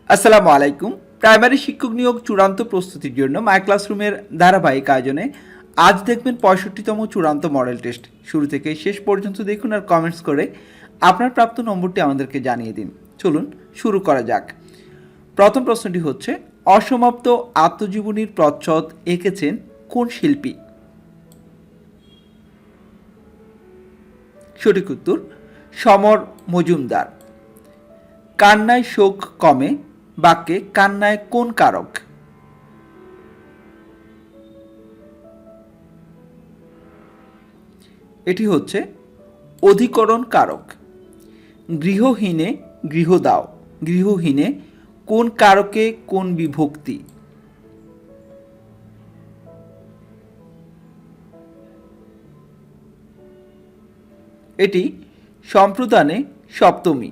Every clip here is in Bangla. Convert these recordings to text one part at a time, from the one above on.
আসসালামু আলাইকুম। প্রাইমারি শিক্ষক নিয়োগ চূড়ান্ত প্রস্তুতির জন্য মাই ক্লাসরুমের ধারাবাহিক আয়োজনে আজ দেখবেন 65তম চূড়ান্ত মডেল টেস্ট। শুরু থেকে শেষ পর্যন্ত দেখুন আর কমেন্টস করে আপনার প্রাপ্ত নম্বরটি আমাদেরকে জানিয়ে দিন। চলুন শুরু করা যাক। প্রথম প্রশ্নটি হচ্ছে, অসমাপ্ত আত্মজীবনীর প্রচ্ছদ এঁকেছেন কোন শিল্পী? সঠিক উত্তর সমর মজুমদার। কান্নায় শোক কমে বাক্যে কান্নায় কোন কারক? এটি হচ্ছে অধিকরণ কারক। গৃহহীনে গৃহ দাও, গৃহহীনে কোন কারকে কোন বিভক্তি? এটি সম্প্রদানে সপ্তমী।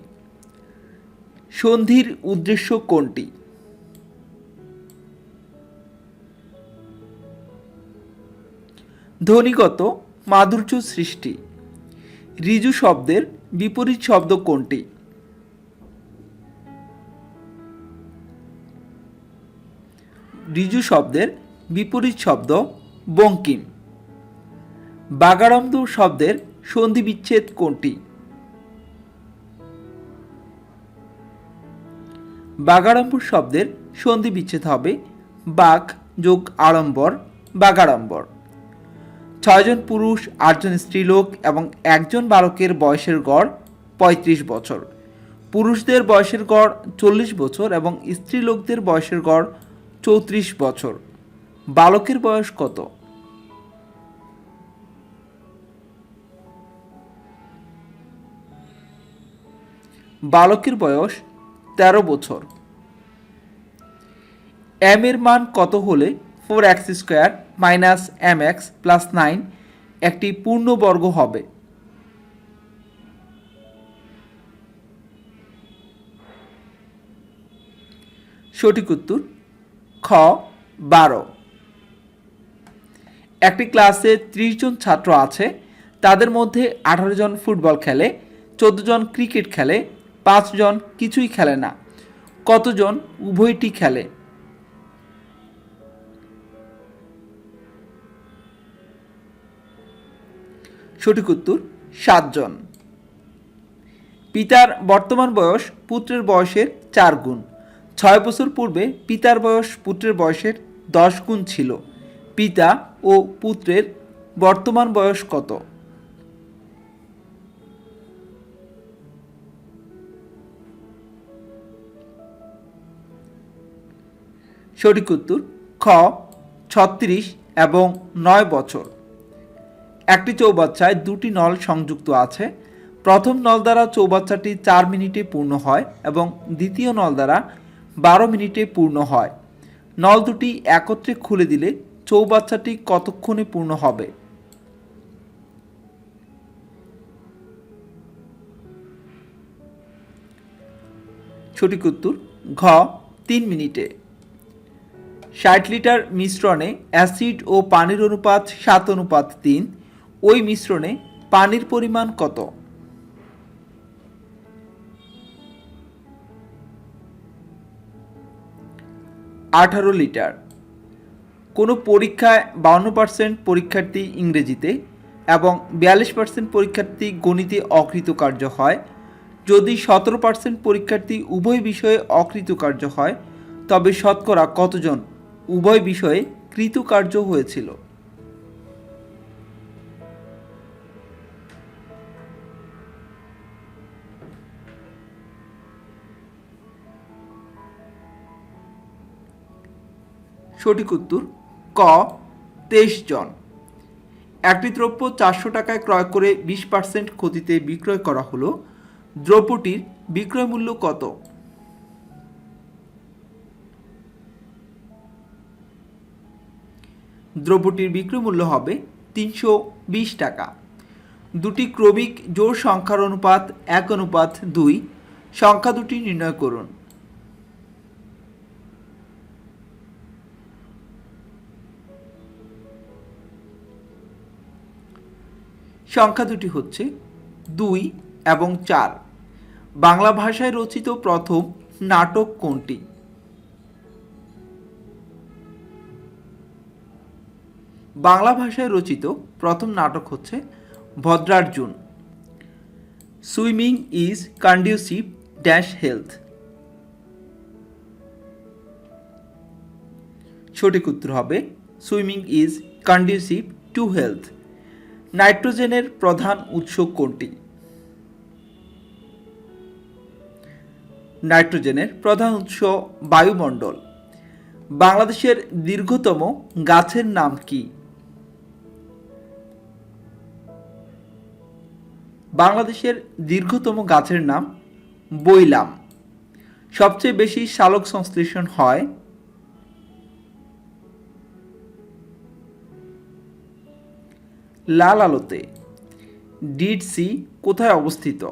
সন্ধির উদ্দেশ্য কোনটি? ধ্বনিগত মাধুর্য সৃষ্টি। ঋজু শব্দের বিপরীত শব্দ কোনটি? ঋজু শব্দের বিপরীত শব্দ বঙ্কিম। বাগাড়ম্ব শব্দের সন্ধি বিচ্ছেদ কোনটি? বাগাড়ম্ব শব্দের সন্ধি বিচ্ছেদ হবে বাক যোগ আড়ম্বর, বাগাড়ম্বর। 6 জন পুরুষ, 8 জন স্ত্রীলোক এবং 1 জন বালকের বয়সের গড় 35 বছর। পুরুষদের বয়সের গড় 40 বছর এবং স্ত্রীলোকদের বয়সের গড় 34 বছর। বালকের বয়স কত? বালকের বয়স 13 বছর। m এর মান কত হলে 4x² মাইনাস mx প্লাস 9 একটি পূর্ণবর্গ হবে? সঠিক উত্তর খ 12। একটি ক্লাসে 30 জন ছাত্র আছে, তাদের মধ্যে 18 জন ফুটবল খেলে, 14 জন ক্রিকেট খেলে, 5 জন কিছুই খেলে না। কতজন উভয়টি খেলে? সঠিক উত্তর 7 জন। পিতার বর্তমান বয়স পুত্রের বয়সের 4 গুণ। 6 বছর পূর্বে পিতার বয়স পুত্রের বয়সের 10 গুণ ছিল। পিতা ও পুত্রের বর্তমান বয়স কত? সঠিক উত্তর খ 36 এবং 9 বছর। একটি চৌবাচ্চায় 2টি নল সংযুক্ত আছে। প্রথম নল দ্বারা চৌবাচ্চাটি 4 মিনিটে পূর্ণ হয় এবং দ্বিতীয় নল দ্বারা 12 মিনিটে পূর্ণ হয়। নল দুটি একত্রে খুলে দিলে চৌবাচ্চাটি কতক্ষণে পূর্ণ হবে? সঠিক উত্তর ঘ 3 মিনিটে। 60 লিটার মিশ্রণে অ্যাসিড ও পানির অনুপাত 7:3। ওই মিশ্রণে পানির পরিমাণ কত? আঠারো লিটার। কোনো পরীক্ষায় 52% পরীক্ষার্থী ইংরেজিতে এবং 42% পরীক্ষার্থী গণিতে অকৃতকার্য হয়। যদি 17% পরীক্ষার্থী উভয় বিষয়ে অকৃতকার্য হয়, তবে শতকরা কতজন উভয় বিষয়ে কৃতকার্য হয়েছিল? সঠিক উত্তর ক 23 জন। একটি দ্রব্য 400 টাকায় ক্রয় করে 20% ক্ষতিতে বিক্রয় করা হলো। দ্রব্যটির বিক্রয় মূল্য কত? দ্রব্যটির বিক্রয় মূল্য হবে 320 টাকা। দুটি ক্রমিক জোড় সংখ্যার অনুপাত 1:2। সংখ্যা দুটি নির্ণয় করুন। সংখ্যা দুটি হচ্ছে 2 এবং 4। বাংলা ভাষায় রচিত প্রথম নাটক কোনটি? বাংলা ভাষায় রচিত প্রথম নাটক হচ্ছে ভদ্রার্জুন। Swimming is conducive dash health. সঠিক উত্তর হবে swimming is conducive to health. নাইট্রোজেনের প্রধান উৎস কোনটি? নাইট্রোজেনের প্রধান উৎস বায়ুমণ্ডল। বাংলাদেশের দীর্ঘতম গাছের নাম কি? বাংলাদেশের দীর্ঘতম গাছের নাম বৈলাম। সবচেয়ে বেশি সালোক সংশ্লেষণ হয়? লাল আলোতে। ডিড সি কোথায় অবস্থিত?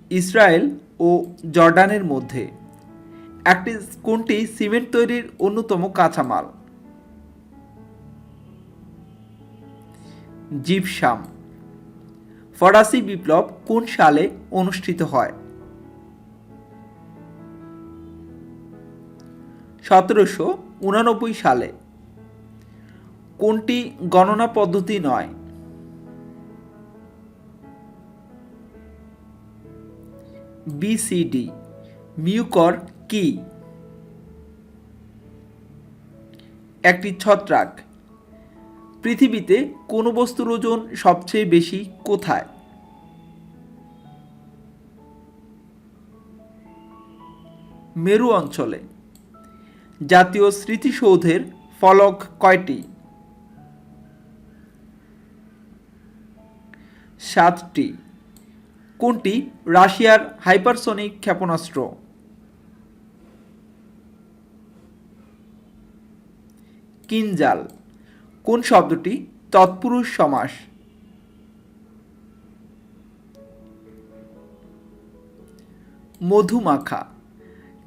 ইসরায়েল ও জর্ডানের মধ্যে। কোনটি সিমেন্ট তৈরির অন্যতম কাঁচামাল? জিপসাম। ফরাসি বিপ্লব কোন সালে অনুষ্ঠিত হয়? 1789 সালে। কোনটি গণনা পদ্ধতি নয়? বিসিডি। মিউকর কি? একটি ছত্রাক। পৃথিবীতে কোন বস্তুর ওজন সবচেয়ে বেশি কোথায়? মেরু অঞ্চলে। জাতীয় স্মৃতিসৌধের ফলক কয়টি? 7টি। কোনটি রাশিয়ার হাইপারসনিক ক্ষেপণাস্ত্র? কিনজাল। কোন শব্দটি তৎপুরুষ সমাস? মধুমাখা।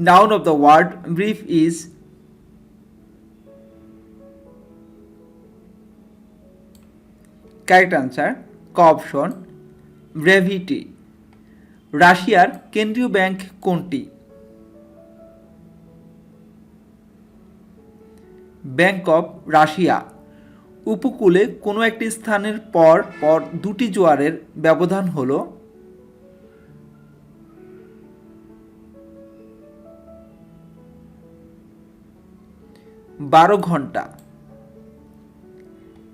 Noun of the word brief is? Correct answer ক অপশন ব্রেভিটি। রাশিয়ার কেন্দ্রীয় ব্যাংক কোনটি? Bank of Russia. উপকূলে কোনো একটি স্থানের পর পর দুটি জোয়ারের ব্যবধান হল? বারো ঘন্টা।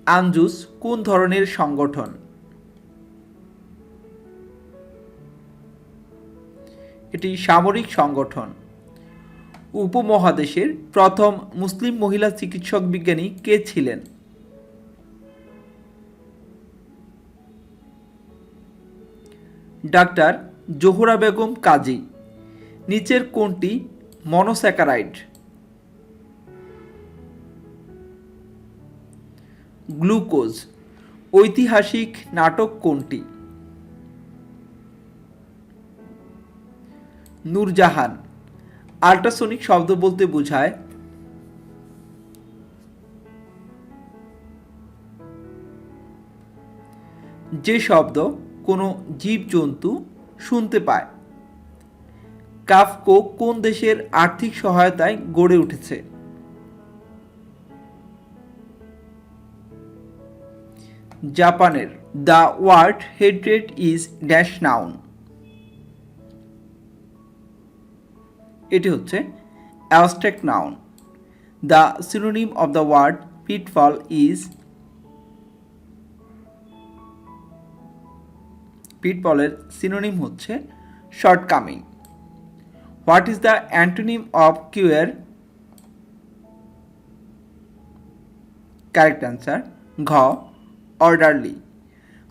আঞ্জুস কোন ধরনের সংগঠন? এটি সামরিক সংগঠন। উপমহাদেশের প্রথম মুসলিম মহিলা চিকিৎসক বিজ্ঞানী কে ছিলেন? ডাক্তার জোহরা বেগম কাজী। নিচের কোনটি মনোস্যাকারাইড? গ্লুকোজ। ঐতিহাসিক নাটক কোনটি? নূরজাহান। আল্ট্রাসনিক শব্দ বলতে বোঝায়? যে শব্দ কোনো জীবজন্তু শুনতে পায়। কাফকো কোন দেশের আর্থিক সহায়তায় গড়ে উঠেছে? জাপানের। The word hatred is dash noun. এটি হচ্ছে abstract noun. The synonym of the word pitfall is? পিটফলের সিনোনিম হচ্ছে shortcoming. What is the antonym of queer? Correct answer ঘ অর্ডারলি।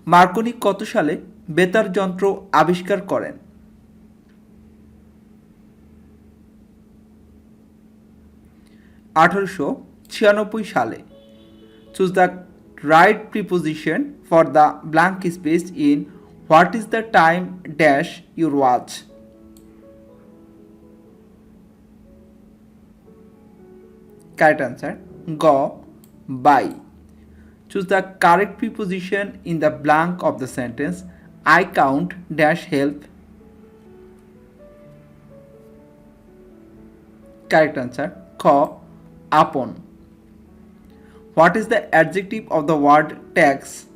মার্কনি কত সালে বেতার যন্ত্র আবিষ্কার করেন? 1896 সালে। Choose the right preposition for the blank space in what is the time dash your watch? Correct answer গ by. Choose the correct preposition in the blank of the sentence. I count dash help. Correct answer. Kh. Upon. What is the adjective of the word tax?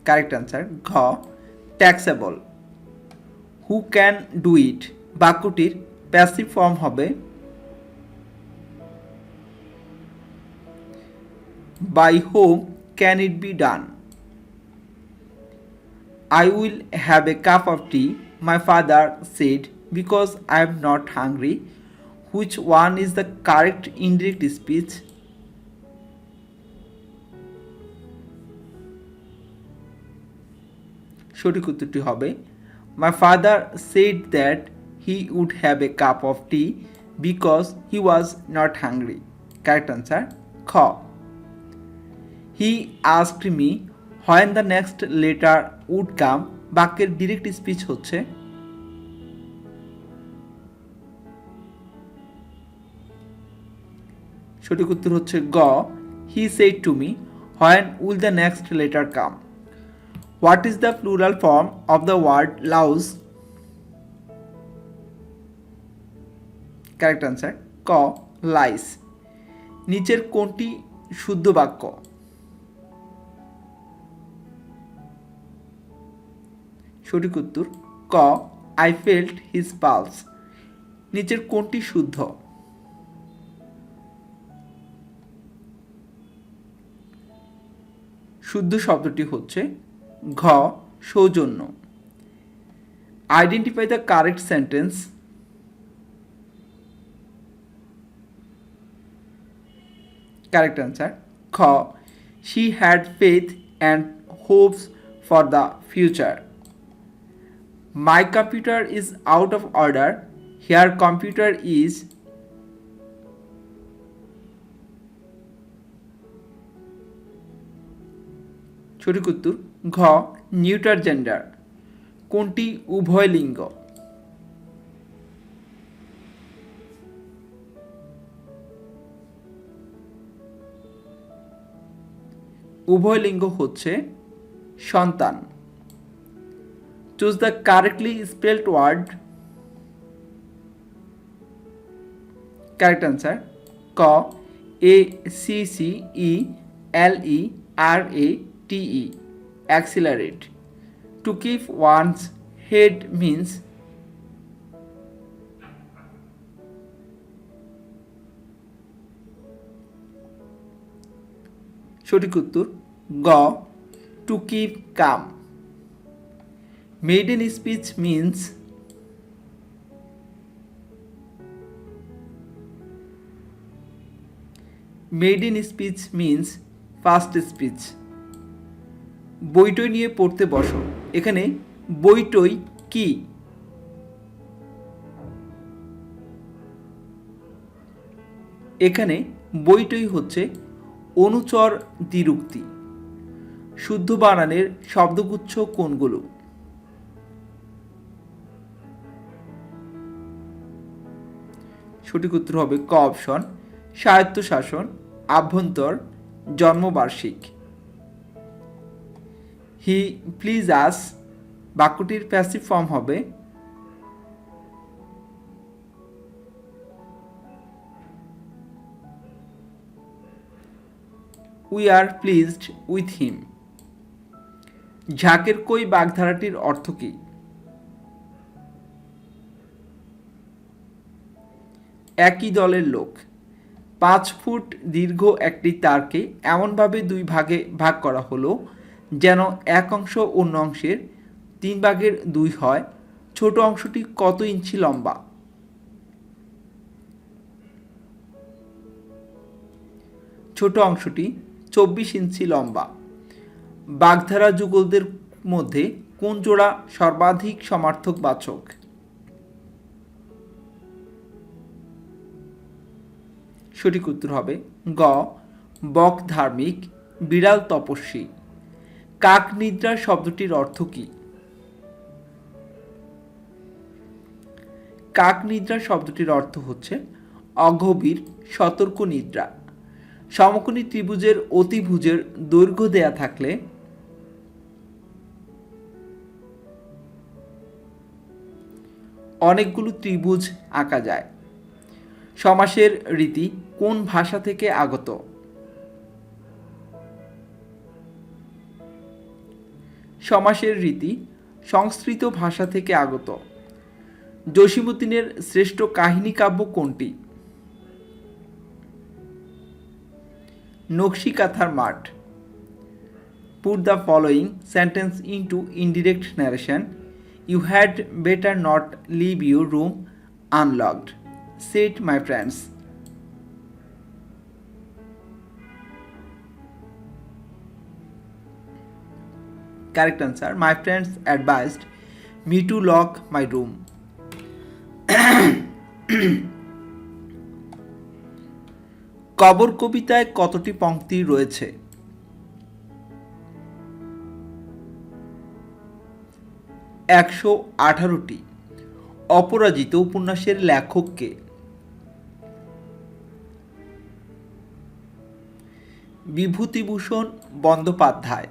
Correct answer. Gh. Taxable. Who can do it? বাক্যটির প্যাসিভ ফর্ম হবে by whom can it be done? I will have a cup of tea, my father said, because I am not hungry. Which one is the correct indirect speech? সঠিক উত্তরটি হবে My father said that he would have a cup of tea because he was not hungry. Correct answer. Kh. He asked me when the next letter would come. বাক্যের ডিরেক্ট স্পিচ হচ্ছে সঠিক উত্তর হচ্ছে গ. He said to me when will the next letter come? What is the plural form of the word louse? Correct answer. ক. lies. নিচের কোনটি শুদ্ধ বাক্য? সঠিক উত্তর ক. I felt his pulse. নিচের কোনটি শুদ্ধ? শুদ্ধ শব্দটি হচ্ছে ঘ. সৌজন্য. Identify the correct sentence. Correct answer. খ. She had faith and hopes for the future. My computer is out of order. Her computer is. সঠিক উত্তর ঘ. Neuter gender. কোনটি উভয় লিঙ্গ? উভয় লিঙ্গ হচ্ছে সন্তান. Choose the correctly spelled word. Correct answer. ক. ACCELERATE. Accelerate. To keep one's head means. সঠিক উত্তর গ. To keep calm. Maiden speech means. Maiden speech means first speech. বইটই নিয়ে পড়তে বসো. এখানে বইটই কি? এখানে বইটই হচ্ছে অনুচর দ্বিরুক্তি. শুদ্ধ বানানের শব্দগুচ্ছ কোনগুলো? সঠিক উত্তর হবে ক অপশন. স্বায়ত্তশাসন, আভ্যন্তর, জন্মবার্ষিক. হি প্লিজ আস বাক্যটির প্যাসিভ ফর্ম হবে we are pleased with him. ঝাঁকের কই বাগধারাটির অর্থ কী? একই দলের লোক. 5 ফুট দীর্ঘ একটি তারকে এমনভাবে 2 ভাগে ভাগ করা হলো যেন এক অংশ অন্য অংশের 3/2 হয়. ছোট অংশটি কত ইঞ্চি লম্বা? ছোট অংশটি 24 ইঞ্চি লম্বা. বাগধারা যুগলদের মধ্যে কোন জোড়া সর্বাধিক সমার্থক বাচক? সঠিক উত্তর হবে গ. বক ধার্মিক, বিড়াল তপস্বী. কাক নিদ্রা শব্দটির অর্থ কী? কাক নিদ্রা শব্দটির অর্থ হচ্ছে অগভীর সতর্ক নিদ্রা. সমকোণী ত্রিভুজের অতিভুজের দৈর্ঘ্য দেয়া থাকলে অনেকগুলো ত্রিভুজ আঁকা যায়। সমাসের রীতি কোন ভাষা থেকে আগত? সমাসের রীতি সংস্কৃত ভাষা থেকে আগত। জসীমউদ্দীনের শ্রেষ্ঠ কাহিনী কাব্য কোনটি? নকশিকাঁথার মাঠ। Put the following sentence into indirect narration. You had better not leave your room unlocked. Say it, my friends. Correct answer. My friends advised me to lock my room. কবর কবিতায় কতটি পংক্তি রয়েছে? 118টি। অপরাজিত উপন্যাসের লেখক কে? বিভূতিভূষণ বন্দ্যোপাধ্যায়।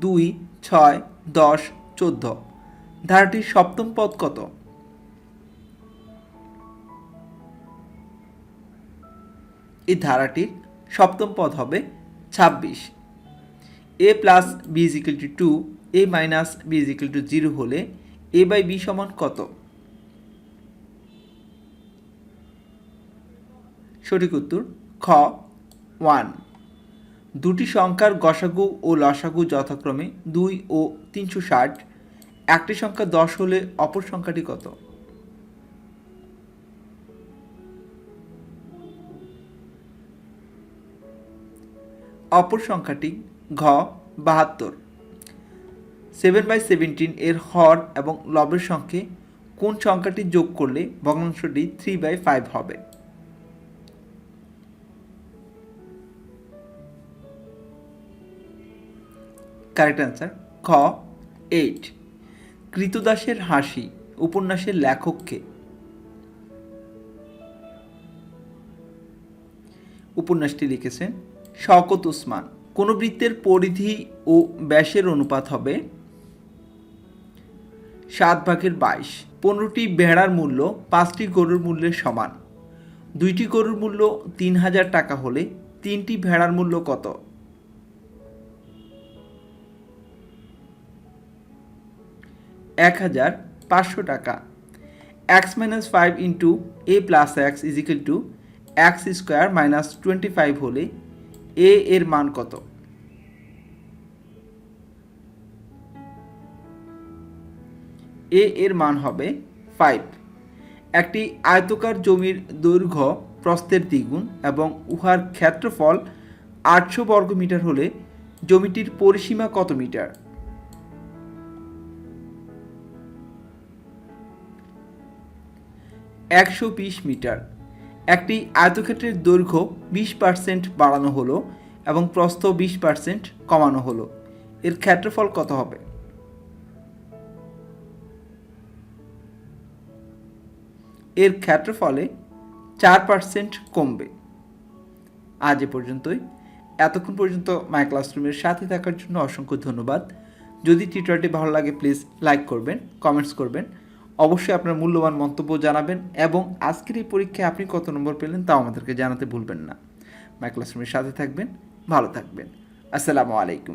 2, 6, 10, 14। ধারাটির সপ্তম পদ কত? এই ধারাটির সপ্তম পদ হবে 26। a plus B is equal to 2, a minus B is equal to 0 হলে a বাই b সমান কত? সঠিক উত্তর খ 1। দুটি সংখ্যার গসাগু ও লসাগু যথাক্রমে 2 ও 360। একটি সংখ্যা 10 হলে অপর সংখ্যাটি কত? অপর সংখ্যাটি ঘ 72। 7/17 এর হর এবং লবের সঙ্গে কোন সংখ্যাটি যোগ করলে ভগ্নাংশটি 3/5 হবে? কারেক্ট অ্যান্সার খ 8। কৃতদাসের হাসি উপন্যাসের লেখক কে? উপন্যাসটি লিখেছেন শওকত ওসমান। কোন বৃত্তের পরিধি ও ব্যাসের অনুপাত হবে 7/22। 15টি ভেড়ার মূল্য 5টি গরুর মূল্যের সমান। 2টি গরুর মূল্য 3000 টাকা হলে 3টি ভেড়ার মূল্য কত? 1500 টাকা। x - 5 into a plus x is equal two x square minus 25 হলে a এর মান কত? a এর মান হবে 5। একটি আয়তকার জমির দৈর্ঘ্য প্রস্থের দ্বিগুণ এবং উহার ক্ষেত্রফল 800 বর্গমিটার হলে জমিটির পরিসীমা কত মিটার? 120 মিটার। একটি আয়তক্ষেত্রের দৈর্ঘ্য 20% বাড়ানো হলো এবং প্রস্থ 20% কমানো হলো, এর ক্ষেত্রফল কত হবে? এর ক্ষেত্রফলে 4% কমবে। আজ এ পর্যন্তই। এতক্ষণ পর্যন্ত মাই ক্লাসরুমের সাথে থাকার জন্য অসংখ্য ধন্যবাদ। যদি টিউটোরিয়ালটি ভালো লাগে প্লিজ লাইক করবেন, কমেন্টস করবেন, অবশ্যই আপনার মূল্যবান মন্তব্য জানাবেন এবং আজকের এই পরীক্ষায় আপনি কত নম্বর পেলেন তাও আমাদেরকে জানাতে ভুলবেন না। মাই ক্লাসরুমের সাথে থাকবেন, ভালো থাকবেন। আসসালামু আলাইকুম।